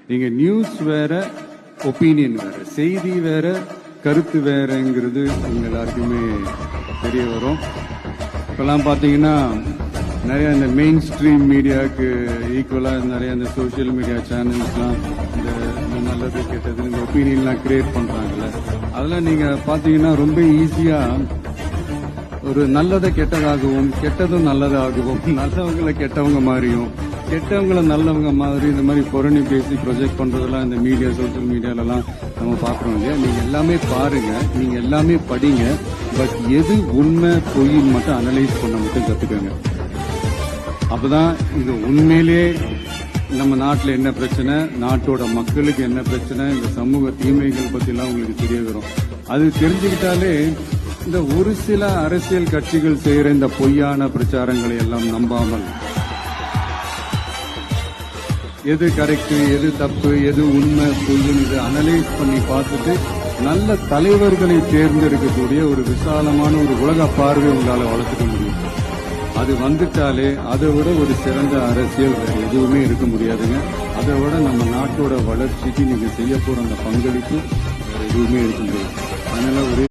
நீங்க நியூஸ் வேற, ஒப்பீனியன் வேற, செய்தி வேற, கருத்து வேறங்கிறது உங்க எல்லாருக்குமே தெரிய வரும். இப்பெல்லாம் பாத்தீங்கன்னா நிறைய இந்த மெயின் ஸ்ட்ரீம் மீடியாவுக்கு ஈக்குவலா நிறைய இந்த சோசியல் மீடியா சேனல்ஸ்லாம் இந்த நல்லது கெட்டது இந்த ஒப்பீனியன்லாம் கிரியேட் பண்றாங்கல்ல, அதெல்லாம் நீங்க பாத்தீங்கன்னா ரொம்ப ஈஸியா ஒரு நல்லதை கெட்டதாகவும் கெட்டதும் நல்லதாகவும் நல்லவங்களை கெட்டவங்க மாதிரியும் கெட்டவங்களை நல்லவங்க மாதிரி இந்த மாதிரி புரணி பேசி ப்ரொஜெக்ட் பண்றதெல்லாம் இந்த மீடியா சோசியல் மீடியாலலாம் நம்ம பாக்குறோம் இல்லையா. நீங்க எல்லாமே பாருங்க, நீங்க எல்லாமே படிங்க, பட் எது உண்மை பொய்ன்னு மட்டும் அனலைஸ் பண்ண மட்டும் கத்துக்கோங்க. அப்பதான் இது உண்மையிலேயே நம்ம நாட்டில் என்ன பிரச்சனை, நாட்டோட மக்களுக்கு என்ன பிரச்சனை, இந்த சமூக தீமைகள் பத்தி எல்லாம் உங்களுக்கு தெரிய வரும். அது தெரிஞ்சுக்கிட்டாலே இந்த ஒரு சில அரசியல் கட்சிகள் செய்யற இந்த பொய்யான பிரச்சாரங்களை எல்லாம் நம்பாமல் எது கரெக்ட், எது தப்பு, எது உண்மை பொய்ன்னு இது அனலைஸ் பண்ணி பார்த்துட்டு நல்ல தலைவர்களை தேர்ந்தெடுக்கக்கூடிய ஒரு விசாலமான ஒரு உலக பார்வை உங்களால வளர்த்துக்க முடியும். அது வந்துட்டாலே அதை விட ஒரு சிறந்த அரசியல் வேற எதுவுமே இருக்க முடியாதுங்க. அதை விட நம்ம நாட்டோட வளர்ச்சிக்கு நீங்க செய்ய போற அந்த பங்களிப்பு வேற எதுவுமே இருக்க முடியாது. அதனால ஒரு